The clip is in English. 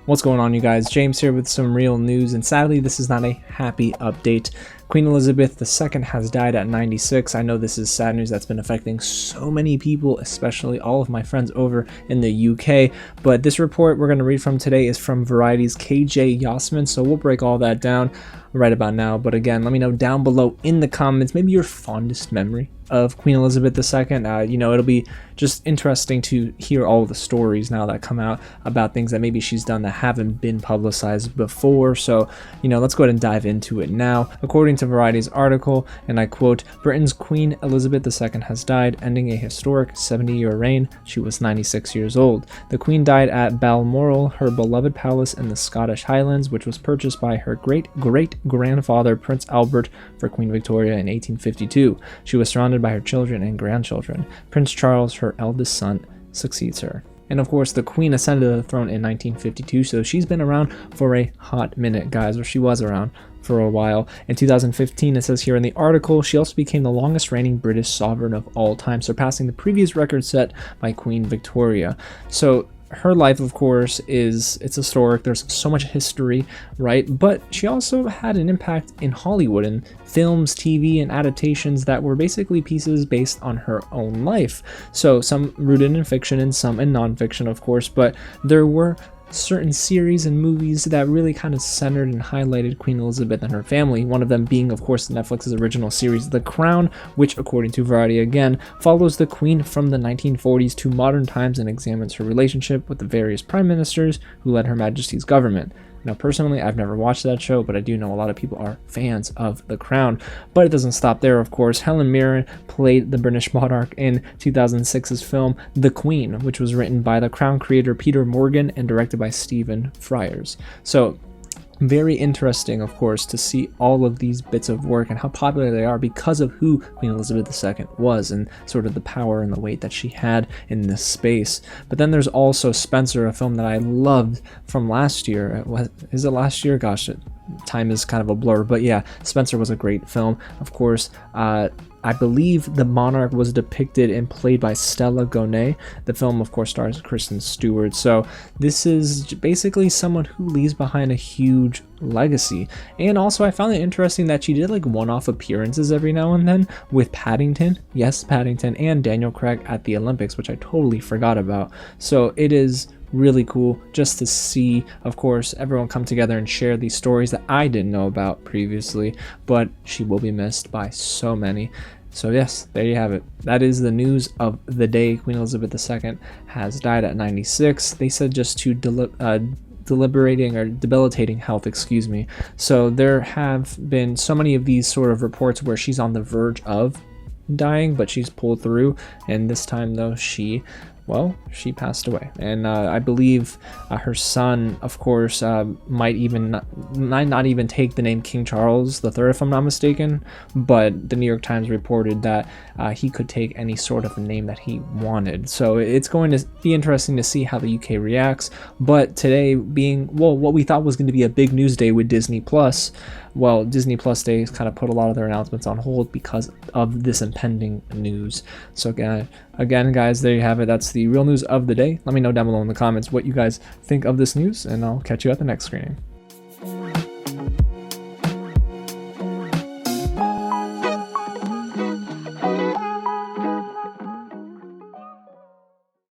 What's going on, you guys? James here with some real news, and sadly this is not a happy update. Queen Elizabeth II has died at 96. I know this is sad news that's been affecting so many people, especially all of my friends over in the UK, but this report we're going to read from today is from Variety's KJ Yasmin, so we'll break all that down right about now. But again, let me know down below in the comments maybe your fondest memory of Queen Elizabeth II. You know, it'll be just interesting to hear all the stories now that come out about things that maybe she's done that haven't been publicized before. So, you know, let's go ahead and dive into it now. According to Variety's article, and I quote, "Britain's Queen Elizabeth II has died, ending a historic 70-year reign. She was 96 years old. The Queen died at Balmoral, her beloved palace in the Scottish Highlands, which was purchased by her great-great-grandfather Prince Albert for Queen Victoria in 1852. She was surrounded by her children and grandchildren. Prince Charles, her eldest son, succeeds her." And of course, the Queen ascended to the throne in 1952, so she's been around for a hot minute, guys, or she was around for a while. In 2015, it says here in the article, she also became the longest reigning British sovereign of all time, surpassing the previous record set by Queen Victoria. So her life, of course, it's historic. There's so much history, right? But she also had an impact in Hollywood and films, TV, and adaptations that were basically pieces based on her own life. So some rooted in fiction and some in nonfiction, of course, but there were certain series and movies that really kind of centered and highlighted Queen Elizabeth and her family, one of them being, of course, Netflix's original series The Crown, which, according to Variety again, follows the Queen from the 1940s to modern times and examines her relationship with the various prime ministers who led Her Majesty's government. Now, personally, I've never watched that show, but I do know a lot of people are fans of The Crown. But it doesn't stop there, of course. Helen Mirren played the British monarch in 2006's film The Queen, which was written by the Crown creator Peter Morgan and directed by Stephen Frears. So, very interesting, of course, to see all of these bits of work and how popular they are because of who Queen Elizabeth II was and sort of the power and the weight that she had in this space. But then there's also Spencer, a film that I loved from last year. Is it last year? Gosh, time is kind of a blur, but yeah, Spencer was a great film. Of course, I believe the monarch was depicted and played by Stella Gonnet. The film, of course, stars Kristen Stewart. So this is basically someone who leaves behind a huge legacy. And also, I found it interesting that she did like one-off appearances every now and then with Paddington. Yes, Paddington and Daniel Craig at the Olympics, which I totally forgot about. So it is really cool just to see, of course, everyone come together and share these stories that I didn't know about previously, but she will be missed by so many. So yes, there you have it. That is the news of the day. Queen Elizabeth II has died at 96. They said just to debilitating health, excuse me. So there have been so many of these sort of reports where she's on the verge of dying, but she's pulled through, and this time though she passed away. And I believe her son, of course, might not even take the name King Charles III, if I'm not mistaken, but the New York Times reported that he could take any sort of name that he wanted. So it's going to be interesting to see how the UK reacts. But today being, what we thought was going to be a big news day with Disney Plus, well, Disney Plus Day kind of put a lot of their announcements on hold because of this impending news. So again, guys, there you have it. That's the real news of the day. Let me know down below in the comments what you guys think of this news, and I'll catch you at the next screening.